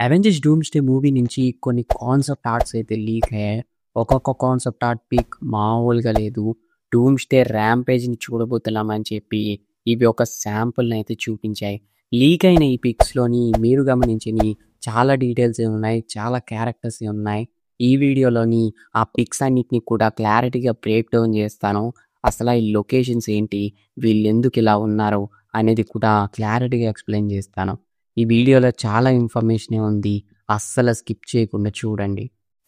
'Avengers doomsday' movie నుంచి కొన్ని concept arts అయితే లీక్ అయ్యాయి. ఒక్కొక్క కాన్సెప్ట్ ఆర్ట్ పిక్ మామూలుగా లేదు. 'డూమ్స్‌డే ర్యాంపేజ్‌ని' చూడబోతున్నామని చెప్పి ఇవి ఒక శాంపుల్‌ని అయితే చూపించాయి. లీక్ అయిన ఈ పిక్స్‌లోని మీరు గమనించని చాలా డీటెయిల్సే ఉన్నాయి. చాలా క్యారెక్టర్సే ఉన్నాయి. ఈ వీడియోలోని ఆ పిక్స్ అన్నిటిని కూడా క్లారిటీగా బ్రేక్ డౌన్ చేస్తాను. అసలా ఈ లొకేషన్స్ ఏంటి? వీళ్ళెందుకు ఇలా ఉన్నారు? అనేది కూడా క్లారిటీగా ఎక్స్‌ప్లెయిన్ చేస్తాను. ఈ వీడియోలో చాలా ఇన్ఫర్మేషనే ఉంది. అస్సలు స్కిప్ చేయకుండా చూడండి.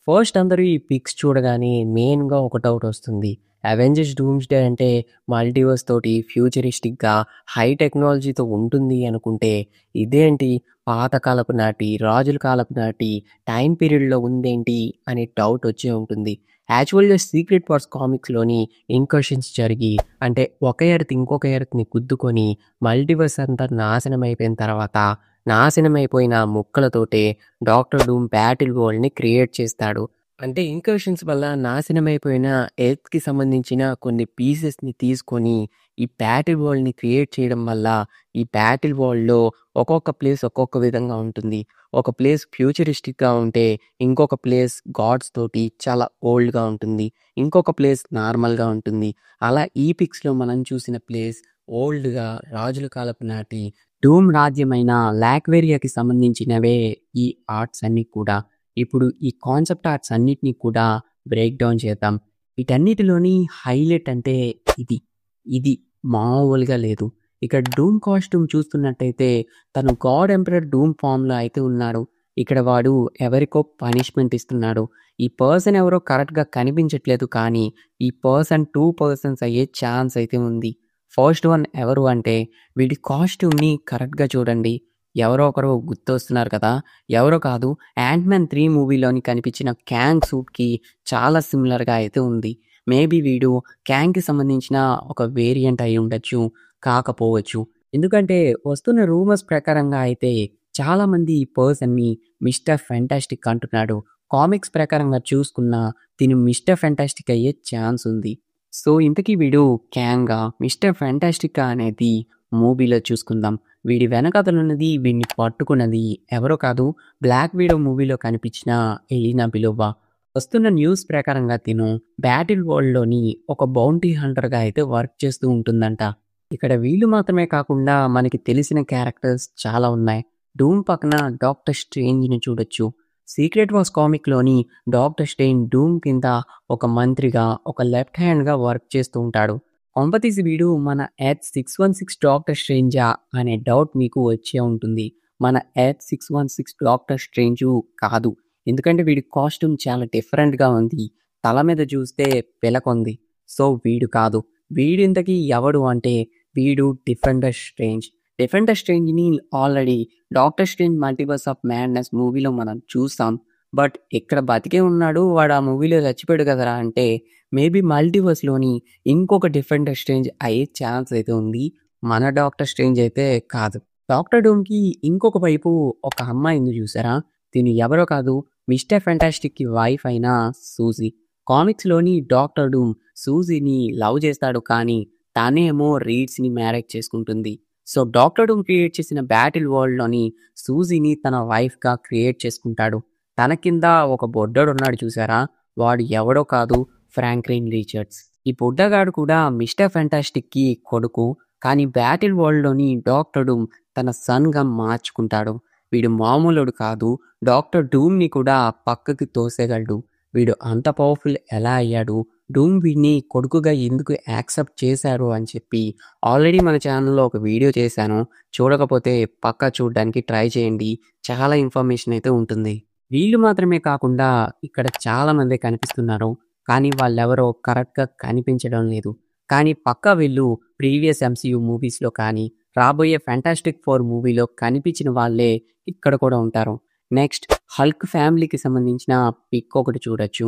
ఫస్ట్ అందరూ ఈ పిక్స్ చూడగానే మెయిన్‌గా ఒక డౌట్ వస్తుంది. 'అవెంజర్స్ డూమ్స్‌డే' అంటే మల్టీవర్స్ తోటి ఫ్యూచరిస్టిక్‌గా హై టెక్నాలజీతో ఉంటుంది అనుకుంటే, ఇదేంటి పాతకాలపు నాటి, రాజుల కాలపు నాటి టైం పీరియడ్‌లో ఉందేంటి అనే డౌట్ వచ్చే ఉంటుంది. యాక్చువల్‌గా 'సీక్రెట్ వార్స్' కామిక్స్‌లోని ఇన్కర్షన్స్ జరిగి అంటే ఒక ఎర్త్ ఇంకొక ఎర్త్‌ని గుద్దుకొని మల్టీవర్స్ అంతా నాశనం అయిపోయిన తర్వాత నాశనమైపోయిన ముక్కలతోటే డాక్టర్ డూమ్ బ్యాటిల్ వరల్డ్‌ని క్రియేట్ చేస్తాడు. అంటే ఇన్కర్షన్స్ వల్ల నాశనమైపోయిన ఎర్త్‌కి సంబంధించిన కొన్ని పీసెస్‌ని తీసుకొని ఈ బ్యాటిల్ వరల్డ్‌ని క్రియేట్ చేయడం వల్ల ఈ బ్యాటిల్ వరల్డ్‌లో ఒక్కొక్క ప్లేస్ ఒక్కొక్క విధంగా ఉంటుంది. ఒక ప్లేస్ ఫ్యూచరిస్టిక్‌గా ఉంటే ఇంకొక ప్లేస్ గాడ్స్ తోటి చాలా ఓల్డ్‌గా ఉంటుంది. ఇంకొక ప్లేస్ నార్మల్‌గా ఉంటుంది. అలా ఈ పిక్స్‌లో మనం చూసిన ప్లేస్ ఓల్డ్‌గా రాజుల కాలపు నాటి డూమ్ రాజ్యమైన లాక్వేరియాకి సంబంధించినవే ఈ ఆర్ట్స్ అన్నీ కూడా. ఇప్పుడు ఈ కాన్సెప్ట్ ఆర్ట్స్ అన్నిటిని కూడా బ్రేక్ డౌన్ చేద్దాం. వీటన్నిటిలోని హైలైట్ అంటే ఇది. ఇది మామూలుగా లేదు. ఇక్కడ డూమ్ కాస్ట్యూమ్ చూస్తున్నట్టయితే తను గాడ్ ఎంపరర్ డూమ్ ఫామ్‌లో అయితే ఉన్నాడు. ఇక్కడ వాడు ఎవరికో పనిష్మెంట్ ఇస్తున్నాడు. ఈ పర్సన్ ఎవరో కరెక్ట్‌గా కనిపించట్లేదు కానీ ఈ పర్సన్ 2 పర్సన్స్ అయ్యే ఛాన్స్ అయితే ఉంది. ఫస్ట్ వన్ ఎవరు అంటే వీడి కాస్ట్యూమ్‌ని కరెక్ట్‌గా చూడండి. ఎవరో ఒకరు గుర్తొస్తున్నారు కదా! ఎవరో కాదు 'యాంట్ మ్యాన్ 3' మూవీలోని కనిపించిన క్యాంగ్ సూట్‌కి చాలా సిమిలర్‌గా అయితే ఉంది. మేబీ వీడు క్యాంగ్‌కి సంబంధించిన ఒక వేరియంట్ అయి ఉండొచ్చు. కాకపోవచ్చు. ఎందుకంటే వస్తున్న రూమర్స్ ప్రకారంగా అయితే చాలామంది ఈ పర్సన్‌ని మిస్టర్ ఫెంటాస్టిక్ అంటున్నాడు. కామిక్స్ ప్రకారంగా చూసుకున్నా తిను మిస్టర్ ఫెంటాస్టిక్ అయ్యే ఛాన్స్ ఉంది. సో, ఇంతకీ వీడు క్యాంగా? మిస్టర్ ఫెంటాస్టికా అనేది మూవీలో చూసుకుందాం. వీడి వెనకాతలున్నది వీడిని పట్టుకున్నది ఎవరో కాదు 'బ్లాక్ విడో' మూవీలో కనిపించిన ఎలినా బిలోవా. వస్తున్న న్యూస్ ప్రకారంగా తిను బ్యాటిల్ వరల్డ్‌లోని ఒక బౌంటీ హంటర్‌గా అయితే వర్క్ చేస్తూ ఉంటుందంట. ఇక్కడ వీళ్ళు మాత్రమే కాకుండా మనకి తెలిసిన క్యారెక్టర్స్ చాలా ఉన్నాయి. డూమ్ పక్కన డాక్టర్ స్ట్రేంజ్‌ని చూడొచ్చు. 'సీక్రెట్ వార్స్' కామిక్‌లోని డాక్టర్ స్ట్రేంజ్ డూమ్ కింద ఒక మంత్రిగా, ఒక లెఫ్ట్ హ్యాండ్‌గా వర్క్ చేస్తూ ఉంటాడు. కొంపతీసి వీడు మన ఎర్త్ 616 డాక్టర్ స్ట్రేంజా అనే డౌట్ మీకు వచ్చే ఉంటుంది. మన ఎర్త్ 616 డాక్టర్ స్ట్రేంజు కాదు. ఎందుకంటే వీడి కాస్ట్యూమ్ చాలా డిఫరెంట్‌గా ఉంది. తల మీద చూస్తే పిలకుంది. సో, వీడు కాదు. వీడింతకీ ఎవడు అంటే వీడు డిఫెండర్ స్ట్రేంజ్. డిఫెండర్ స్ట్రేంజ్‌ని already Doctor Strange Multiverse of Madness మూవీలో మనం చూసాం. బట్ ఇక్కడ బతికే ఉన్నాడు. వాడు ఆ మూవీలో చచ్చిపోయాడు కదరా! అంటే మేబీ మల్టీవర్స్‌లోని ఇంకొక డిఫెండర్ స్ట్రేంజ్ అయ్యే ఛాన్స్ అయితే ఉంది. మన డాక్టర్ స్ట్రేంజ్ అయితే కాదు. డాక్టర్ డూమ్‌కి ఇంకొక వైపు ఒక అమ్మాయి ఉంది చూసారా? తిను ఎవరో కాదు మిస్టర్ ఫెంటాస్టిక్‌కి వైఫ్ అయిన సూజీ. కామిక్స్‌లోని డాక్టర్ డూమ్ సూజీని లవ్ చేస్తాడు కానీ తనేమో రీడ్స్‌ని మ్యారేజ్ చేసుకుంటుంది. సో, డాక్టర్ డూమ్ క్రియేట్ చేసిన బ్యాటిల్ వరల్డ్‌లోని సూజీని తన వైఫ్‌గా క్రియేట్ చేసుకుంటాడు. తన కింద ఒక బొడ్డోడున్నాడు చూసారా? వాడు ఎవడో కాదు ఫ్రాంక్లిన్ రిచర్డ్స్. ఈ బుడ్డగాడు కూడా మిస్టర్ ఫెంటాస్టిక్‌కి కొడుకు. కానీ బ్యాటిల్ వరల్డ్‌లోని డాక్టర్ డూమ్ తన సన్‌గా మార్చుకుంటాడు. వీడు మామూలోడు కాదు. డాక్టర్ డూమ్‌ని కూడా పక్కకి తోసేయగలడు. వీడు అంత పవర్‌ఫుల్ ఎలా అయ్యాడు? డూమ్ వీడిని కొడుకుగా ఎందుకు యాక్సెప్ట్ చేశారు అని చెప్పి ఆల్రెడీ మన ఛానల్‌లో ఒక వీడియో చేశాను. చూడకపోతే పక్కా చూడడానికి ట్రై చేయండి. చాలా ఇన్ఫర్మేషన్ అయితే ఉంటుంది. వీళ్ళు మాత్రమే కాకుండా ఇక్కడ చాలామందే కనిపిస్తున్నారు. కానీ వాళ్ళెవరో కరెక్ట్‌గా కనిపించడం లేదు. కానీ పక్కా వీళ్ళు ప్రీవియస్ ఎంసీయూ మూవీస్‌లో కానీ, రాబోయే 'ఫెంటాస్టిక్ ఫోర్' మూవీలో కనిపించిన వాళ్ళే ఇక్కడ కూడా ఉంటారు. నెక్స్ట్ హల్క్ ఫ్యామిలీకి సంబంధించిన పిక్ ఒకటి చూడొచ్చు.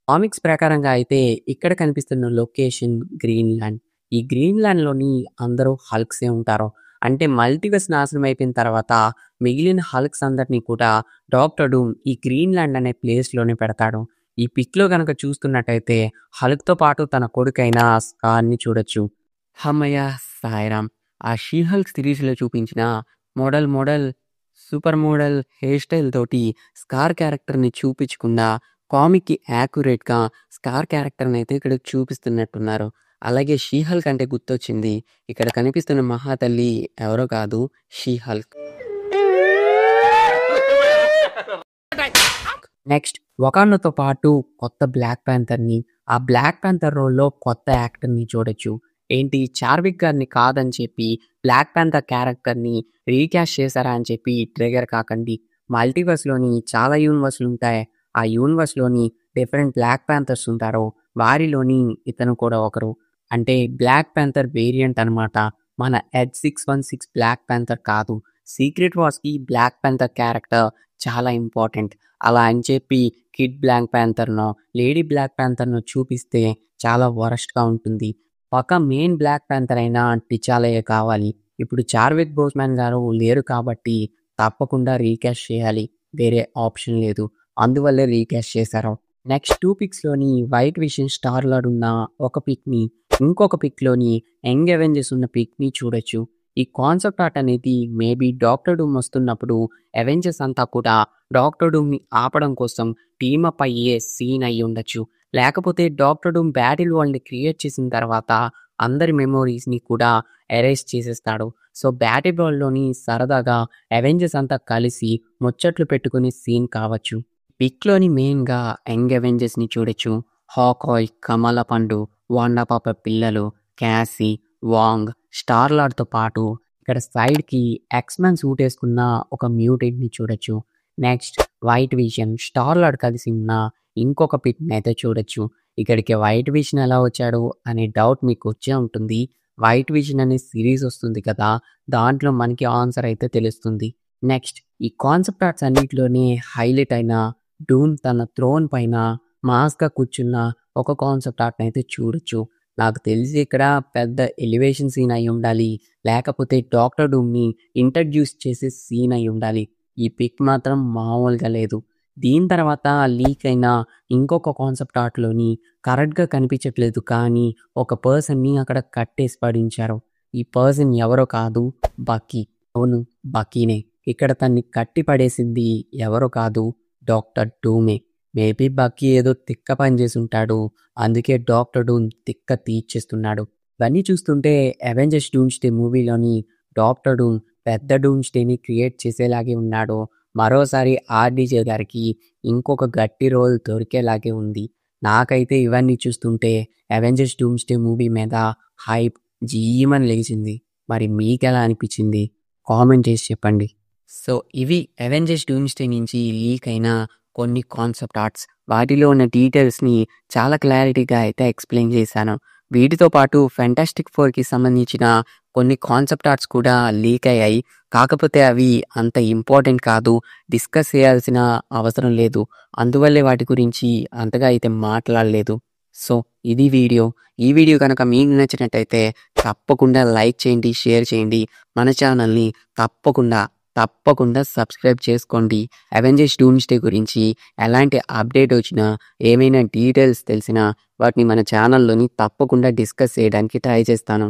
కామిక్స్ ప్రకారంగా అయితే ఇక్కడ కనిపిస్తున్న లొకేషన్ గ్రీన్‌లాండ్. ఈ గ్రీన్‌లాండ్‌లోని అందరూ హల్క్సే ఉంటారు. అంటే మల్టీవర్స్ నాశనం అయిపోయిన తర్వాత మిగిలిన హల్క్స్ అందరిని కూడా డాక్టర్ డూమ్ ఈ గ్రీన్‌లాండ్ అనే ప్లేస్‌లోనే పెడతాడు. ఈ పిక్‌లో గనక చూస్తున్నట్టయితే హల్క్‌తో పాటు తన కొడుకైన స్కార్‌ని చూడొచ్చు. హమ్మయ్య! సాయిరాం! ఆ 'షీ హల్క్' సిరీస్‌లో చూపించిన model super model hair style తోటి స్కార్ క్యారెక్టర్‌ని చూపించకుండా కామిక్‌కి యాక్యురేట్‌గా స్కార్ క్యారెక్టర్‌ని అయితే ఇక్కడ చూపిస్తున్నట్టున్నారు. అలాగే 'షీ హల్క్' అంటే గుర్తొచ్చింది. ఇక్కడ కనిపిస్తున్న మహాతల్లి ఎవరో కాదు, షీ హల్క్. నెక్స్ట్ వకాండాతో పాటు కొత్త బ్లాక్ ప్యాంథర్‌ని, ఆ బ్లాక్ ప్యాంథర్ రోల్‌లో కొత్త యాక్టర్‌ని చూడొచ్చు. ఏంటి చార్విక్ గారిని కాదని చెప్పి బ్లాక్ ప్యాంథర్ క్యారెక్టర్‌ని రీకాస్ట్ చేశారా అని చెప్పి ట్రిగర్ కాకండి. మల్టీవర్స్‌లోని చాలా యూనివర్స్‌లుంటాయి. ఆ యూనివర్స్‌లోని డిఫరెంట్ బ్లాక్ ప్యాంథర్స్ ఉంటారు. వారిలోని ఇతను కూడా ఒకరు. అంటే బ్లాక్ ప్యాంథర్ వేరియంట్ అనమాట. మన ఎడ్ 616 బ్లాక్ ప్యాంథర్ కాదు. సీక్రెట్ వార్స్‌కి బ్లాక్ ప్యాంథర్ క్యారెక్టర్ చాలా ఇంపార్టెంట్. అలా అని చెప్పి కిడ్ బ్లాక్ ప్యాంథర్‌నో, లేడీ బ్లాక్ ప్యాంథర్‌నో చూపిస్తే చాలా వరస్ట్‌గా ఉంటుంది. ఒక మెయిన్ బ్లాక్ ప్యాంథర్ అయిన టిచాలయే కావాలి. ఇప్పుడు చార్విక్ బోస్మాన్ గారు లేరు కాబట్టి తప్పకుండా రీకాస్ట్ చేయాలి. వేరే ఆప్షన్ లేదు. అందువల్లే రీకాస్ట్ చేశారు. నెక్స్ట్ 2 పిక్స్‌లోని వైట్ విషన్, స్టార్ లార్డ్ ఉన్న ఒక పిక్‌ని, ఇంకొక పిక్‌లోని యంగ్ అవెంజర్స్ ఉన్న పిక్‌ని చూడొచ్చు. ఈ కాన్సెప్ట్ ఆర్ట్ అనేది మేబీ డాక్టర్ డూమ్ వస్తున్నప్పుడు అవెంజర్స్ అంతా కూడా డాక్టర్ డూమ్‌ని ఆపడం కోసం టీమ్ అప్ అయ్యే సీన్ అయ్యి ఉండొచ్చు. లేకపోతే డాక్టర్ డూమ్ బ్యాటిల్ వరల్డ్‌ని క్రియేట్ చేసిన తర్వాత అందరి మెమోరీస్‌ని కూడా ఎరేజ్ చేసేస్తాడు. సో బ్యాటిల్ వరల్డ్‌లోని సరదాగా అవెంజర్స్ అంతా కలిసి ముచ్చట్లు పెట్టుకునే సీన్ కావచ్చు. పిక్‌లోని మెయిన్‌గా యంగ్ అవెంజర్స్‌ని చూడొచ్చు. హాకాయ్, కమల పండు, వాండా పాప పిల్లలు, క్యాసీ, వాంగ్, స్టార్ లార్డ్‌తో పాటు ఇక్కడ సైడ్‌కి ఎక్స్‌మెన్ సూట్ ఏసుకున్న ఒక మ్యూటెంట్‌ని చూడొచ్చు. Next white vision, star lord కలిసి ఉన్న ఇంకొక పిక్‌నైతే చూడొచ్చు. ఇక్కడికి వైట్ విజన్ ఎలా వచ్చాడు అనే డౌట్ మీకు వచ్చే ఉంటుంది. వైట్ విజన్ అనే సీరీస్ వస్తుంది కదా! దాంట్లో మనకి ఆన్సర్ అయితే తెలుస్తుంది. నెక్స్ట్ ఈ కాన్సెప్ట్ ఆర్ట్స్ అన్నిటిలోనే హైలైట్ అయిన డూమ్ తన థ్రోన్ పైన మాస్‌గా కూర్చున్న ఒక కాన్సెప్ట్ ఆర్ట్‌ని అయితే చూడొచ్చు. నాకు తెలిసి ఇక్కడ పెద్ద ఎలివేషన్ సీన్ అయి ఉండాలి. లేకపోతే డాక్టర్ డూమ్‌ని ఇంట్రడ్యూస్ చేసే సీన్ అయి ఉండాలి. ఈ పిక్ మాత్రం మామూలుగా లేదు. దీని తర్వాత లీక్ అయిన ఇంకొక కాన్సెప్ట్ ఆర్ట్‌లోని కరెక్ట్‌గా కనిపించట్లేదు కానీ ఒక పర్సన్‌ని అక్కడ కట్టేసి పడించారు. ఈ పర్సన్ ఎవరో కాదు, బకీ. అవును, బకీనే. ఇక్కడ తన్ని కట్టి పడేసింది ఎవరో కాదు, డాక్టర్ డూమే. మేబీ బకీ ఏదో తిక్క పని చేసుంటాడు. అందుకే డాక్టర్ డూమ్ తిక్క తీర్చేస్తున్నాడు. ఇవన్నీ చూస్తుంటే అవెంజర్స్ డూమ్స్‌డే మూవీలోని డాక్టర్ డూమ్ పెద్ద డూమ్స్‌డేని క్రియేట్ చేసేలాగే ఉన్నాడు. మరోసారి ఆర్‌డీజే గారికి ఇంకొక గట్టి రోల్ దొరికేలాగే ఉంది. నాకైతే ఇవన్నీ చూస్తుంటే అవెంజర్స్ డూమ్స్‌డే మూవీ మీద హైప్ జీమని లేచింది. మరి మీకెలా అనిపించింది? కామెంట్ చేసి చెప్పండి. సో ఇవి అవెంజర్స్ డూమ్స్‌డే నుంచి లీక్ అయిన కొన్ని కాన్సెప్ట్ ఆర్ట్స్. వాటిలో ఉన్న డీటెయిల్స్‌ని చాలా క్లారిటీగా అయితే ఎక్స్‌ప్లెయిన్ చేశాను. వీటితో పాటు ఫెంటాస్టిక్ 4కి సంబంధించిన కొన్ని కాన్సెప్ట్ ఆర్ట్స్ కూడా లీక్ అయ్యాయి. కాకపోతే అవి అంత ఇంపార్టెంట్ కాదు. డిస్కస్ చేయాల్సిన అవసరం లేదు. అందువల్లే వాటి గురించి అంతగా అయితే మాట్లాడలేదు. సో ఇది వీడియో. ఈ వీడియో కనుక మీకు నచ్చినట్టయితే తప్పకుండా లైక్ చేయండి, షేర్ చేయండి. మన ఛానల్‌ని తప్పకుండా సబ్స్క్రైబ్ చేసుకోండి. అవెంజర్స్ డూమ్స్‌డే గురించి ఎలాంటి అప్డేట్ వచ్చినా, ఏమైనా డీటెయిల్స్ తెలిసినా వాటిని మన ఛానల్‌లోని తప్పకుండా డిస్కస్ చేయడానికి ట్రై చేస్తాను.